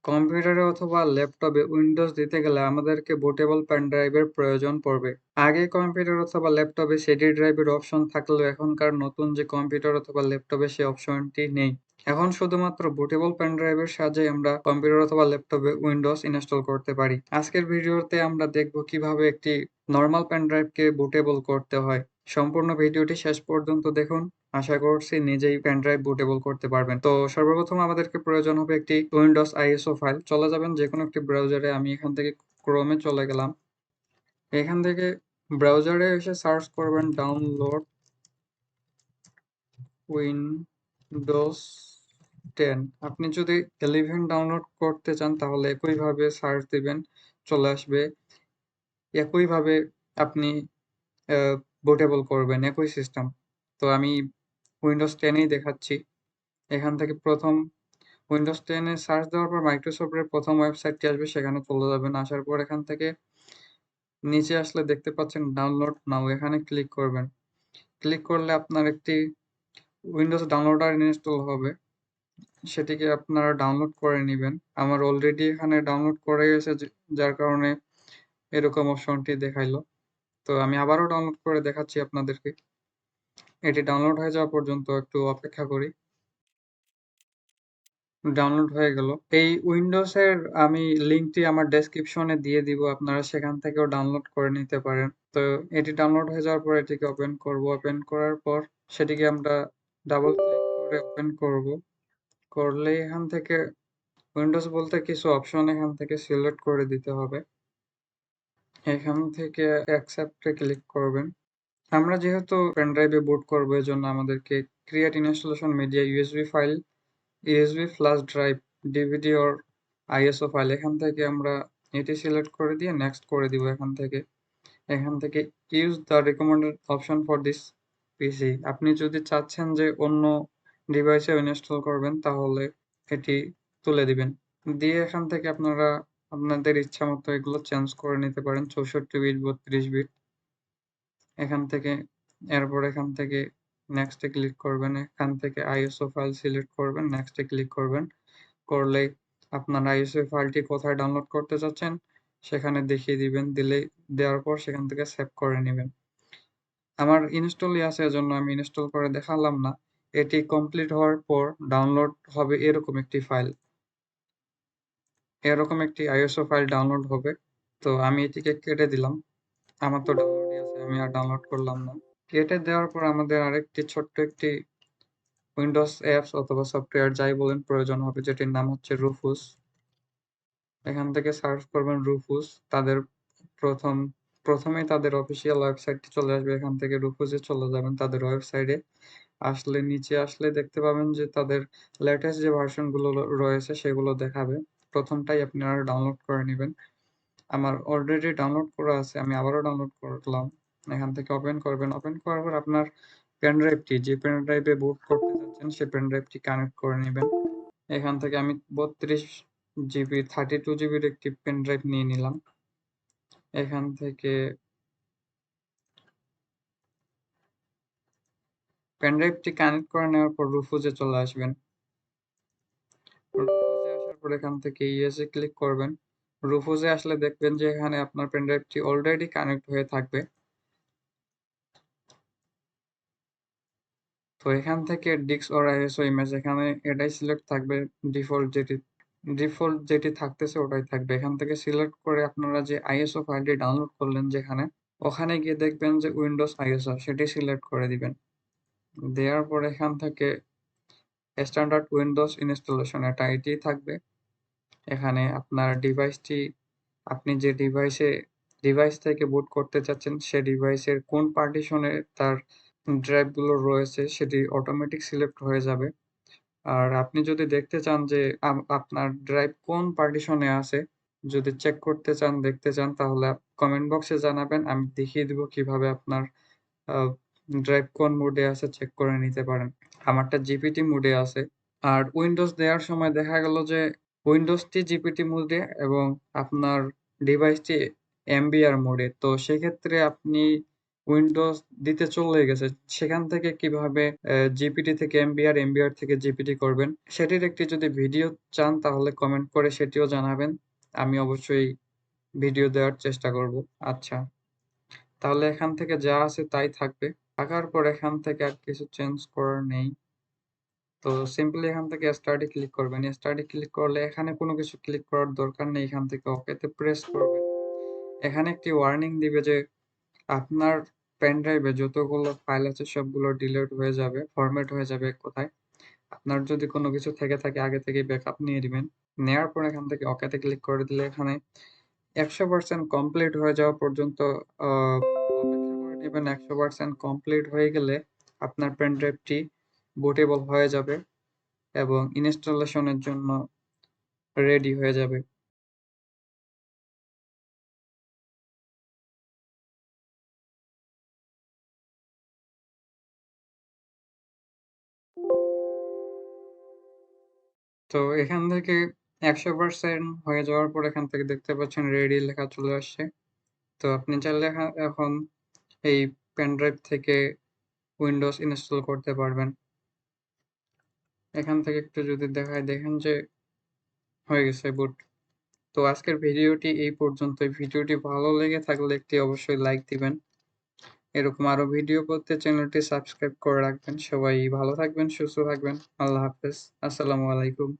কম্পিউটারে অথবা ল্যাপটপে উইন্ডোজ দিতে গেলে আমাদেরকে বুটেবল পেন ড্রাইভের প্রয়োজন পড়বে। আগে কম্পিউটার অথবা ল্যাপটপে সিডি ড্রাইভের অপশন থাকলেও এখনকার নতুন যে কম্পিউটার অথবা ল্যাপটপে সেই অপশনটি নেই। এখন শুধুমাত্র বুটেবল পেন ড্রাইভের সাহায্যে আমরা কম্পিউটার অথবা ল্যাপটপে উইন্ডোজ ইনস্টল করতে পারি। আজকের ভিডিওতে আমরা দেখব কিভাবে একটি নর্মাল পেন ড্রাইভকে বুটেবল করতে হয়। সম্পূর্ণ ভিডিওটি শেষ পর্যন্ত দেখুন। আশা করছি নিজেই পেন ড্রাইভ বুটেবল করতে পারবেন। তো সর্বপ্রথম আমাদেরকে প্রয়োজন হবে একটি উইন্ডোজ আইএসও ফাইল। চলে যাবেন যেকোনো একটি ব্রাউজারে। আমি এখান থেকে ক্রোমে চলে গেলাম। এখান থেকে ব্রাউজারে এসে সার্চ করবেন ডাউনলোড উইন্ডোজ 10। আপনি যদি 11 ডাউনলোড করতে চান তাহলে একইভাবে সার্চ দিবেন, চলে আসবে। একইভাবে আপনি বুটেবল করবেন, একই সিস্টেম। তো আমি উইন্ডোজ 10ই দেখাচ্ছি। এখান থেকে প্রথম উইন্ডোজ 10 এ সার্চ দেওয়ার পর মাইক্রোসফটের প্রথম ওয়েবসাইটটি আসবে, সেখানে চলে যাবেন। আসার পর এখান থেকে নিচে আসলে দেখতে পাচ্ছেন ডাউনলোড নাও, এখানে ক্লিক করবেন। ক্লিক করলে আপনার একটি উইন্ডোজ ডাউনলোডার ইনস্টল হবে, সেটিকে আপনারা ডাউনলোড করে নেবেন। আমার অলরেডি এখানে ডাউনলোড করে গেছে, যার কারণে এরকম অপশনটি দেখাইলো। তো আমি আবারও ডাউনলোড করে দেখাচ্ছি আপনাদেরকে। এটি ডাউনলোড হয়ে যাওয়া পর্যন্ত একটু অপেক্ষা করি। ডাউনলোড হয়ে গেল। এই উইন্ডোজের আমি লিঙ্কটি আমার ডেসক্রিপশনে দিয়ে দিব, আপনারা সেখান থেকেও ডাউনলোড করে নিতে পারেন। তো এটি ডাউনলোড হয়ে যাওয়ার পর এটিকে ওপেন করব। ওপেন করার পর সেটিকে আমরা ডাবল ক্লিক করে ওপেন করব। করলে এখান থেকে উইন্ডোজ বলতে কিছু অপশন এখান থেকে সিলেক্ট করে দিতে হবে। এখান থেকে অ্যাকসেপ্টে ক্লিক করবেন। আমরা যেহেতু পেন ড্রাইভে বুট করবো, এজন্য আমাদেরকে create installation media USB file, USB flash drive, DVD or ISO file, এখান থেকে আমরা এটি সিলেক্ট করে দিয়ে নেক্সট করে দিব। এখান থেকে use the recommended option for this পিসি। আপনি যদি চাচ্ছেন যে অন্য ডিভাইসে ইনস্টল করবেন তাহলে এটি তুলে দিবেন। দিয়ে এখান থেকে আপনারা আপনাদের ইচ্ছা মতো এগুলো চেঞ্জ করে নিতে পারেন, 64 বিট, 32 বিট। এখান থেকে এখান থেকে নেক্সটে ক্লিক করবেন। এখান থেকে আইএসও ফাইল সিলেক্ট করবেন, নেক্সটে ক্লিক করবেন। করলেই আপনার আইএসও ফাইলটি কোথায় ডাউনলোড করতে চাচ্ছেন সেখানে দেখিয়ে দিবেন। দেওয়ার পর সেখান থেকে সেভ করে নেবেন। আমার ইনস্টলই আছে, এজন্য আমি ইনস্টল করে দেখালাম না। এটি কমপ্লিট হওয়ার পর ডাউনলোড হবে এরকম একটি ফাইল, এরকম একটি আইএসও ফাইল ডাউনলোড হবে। তো আমি এটিকে কেটে দিলাম, আমার তো ডাউনলোডই আছে, আমি আর ডাউনলোড করলাম না। কেটে দেওয়ার পর আমাদের আরেকটি ছোট্ট একটি উইন্ডোজ অ্যাপস অথবা সফটওয়্যার যাই বলেন প্রয়োজন হবে, যেটির নাম হচ্ছে রুফুস। এখান থেকে সার্চ করবেন রুফুস। তাদের প্রথমেই তাদের অফিসিয়াল ওয়েবসাইটটি চলে আসবে। এখান থেকে রুফুসে চলে যাবেন। তাদের ওয়েবসাইটে আসলে নিচে আসলে দেখতে পাবেন যে তাদের লেটেস্ট যে ভার্সন গুলো রয়েছে সেগুলো দেখাবে। প্রথমটাই আপনারা ডাউনলোড করে নেবেন। আমার অলরেডি ডাউনলোড করা আছে, আমি আবারও ডাউনলোড করলাম। এখান থেকে ওপেন করবেন। ওপেন করার পর আপনার পেন ড্রাইভটি, যে পেন ড্রাইভে বুট করতে যাচ্ছেন সেই পেন ড্রাইভটি কানেক্ট করে নেবেন। এখান থেকে আমি 32 জিবি 32 জিবির একটি পেন ড্রাইভ নিয়ে নিলাম। এখান থেকে পেন ড্রাইভটি কানেক্ট করে নেওয়ার পর রুফুজে চলে আসবেন। রুফুজে আসার পর এখান থেকে ইয়েসে ক্লিক করবেন। রুফুজে আসলে দেখবেন যে এখানে আপনার পেন ড্রাইভটি অলরেডি কানেক্ট হয়ে থাকবে। তো এখান থেকে ডিস্ক অর আইএসও ইমেজ, এখানে এটাই সিলেক্ট থাকবে। ডিফল্ট যেটি থাকতেছে ওটাই থাকবে। এখান থেকে সিলেক্ট করে আপনারা যে আইএসও ফাইলটি ডাউনলোড করলেন যেখানে, ওখানে গিয়ে দেখবেন যে উইন্ডোজ আইএসও, সেটি সিলেক্ট করে দিবেন। দেওয়ার পর এখান থেকে স্ট্যান্ডার্ড উইন্ডোজ ইনস্টলেশন, এটি থাকবে। এখানে আপনার ডিভাইসটি, আপনি যে ডিভাইস থেকে বুট করতে চাচ্ছেন সে ডিভাইসের কোন পার্টিশনে তার ড্রাইভগুলো রয়েছে সেটি অটোমেটিক সিলেক্ট হয়ে যাবে। আর আপনি যদি দেখতে চান যে আপনার ড্রাইভ কোন পার্টিশনে আছে, যদি চেক করতে চান, দেখতে চান, তাহলে কমেন্ট বক্সে জানাবেন। আমি দেখিয়ে দিব কিভাবে আপনার ড্রাইভ কোন মোডে আছে চেক করে নিতে পারেন। আমারটা জিপিটি মোডে আছে। আর উইন্ডোজ দেওয়ার সময় দেখা গেল যে উইন্ডোজটি জিপিটি মোডে এবং আপনার ডিভাইসটি এমবিআর মোডে। তো সেক্ষেত্রে আপনি উইন্ডোজ দিতে চলে গেছে, সেখান থেকে কিভাবে জিপিটি থেকে এমবিআর, এমবিআর থেকে জিপিটি করবেন সেটির একটি যদি ভিডিও চান তাহলে কমেন্ট করে সেটিও জানাবেন। আমি অবশ্যই ভিডিও দেওয়ার চেষ্টা করব। আচ্ছা, তাহলে এখান থেকে যা আছে তাই থাকবে। থাকার পর এখান থেকে আর কিছু চেঞ্জ করার নেই। তো সিম্পলি এখান থেকে স্টার্টে ক্লিক করবেন। স্টার্টে ক্লিক করলে এখানে কোনো কিছু ক্লিক করার দরকার নেই। এখান থেকে ওকেতে প্রেস করবেন। এখানে একটি ওয়ার্নিং দিবে যে আপনার পেন ড্রাইভে যতগুলো ফাইল আছে সবগুলো ডিলিট হয়ে যাবে, ফরম্যাট হয়ে যাবে এক কথায়। আপনার যদি কোনো কিছু থেকে থাকে আগে থেকেই ব্যাকআপ নিয়ে দিবেন। নেওয়ার পর এখান থেকে ওকেতে ক্লিক করে দিলে এখানে 100% কমপ্লিট হয়ে যাওয়া পর্যন্ত অপেক্ষা করে নেবেন। 100% কমপ্লিট হয়ে গেলে আপনার পেন ড্রাইভটি বুটেবল হয়ে যাবে এবং ইনস্টলেশনের জন্য রেডি হয়ে যাবে। তো এখান থেকে 100% হয়ে যাওয়ার পর এখান থেকে দেখতে পাচ্ছেন রেডি লেখা চলে আসছে। তো আপনি চাইলে এখন এই পেন ড্রাইভ থেকে উইন্ডোজ ইনস্টল করতে পারবেন। এখান থেকে একটু যদি দেখায় দেখেন যে হয়ে গেছে বুট। তো আজকের ভিডিওটি এই পর্যন্তই। ভিডিওটি ভালো লেগে থাকলে একটি অবশ্যই লাইক দিবেন। এরকম আরো ভিডিও পেতে চ্যানেলটি সাবস্ক্রাইব করে রাখবেন। সবাই ভালো থাকবেন, সুস্থ থাকবেন। আল্লাহ হাফেজ। আসসালামু আলাইকুম।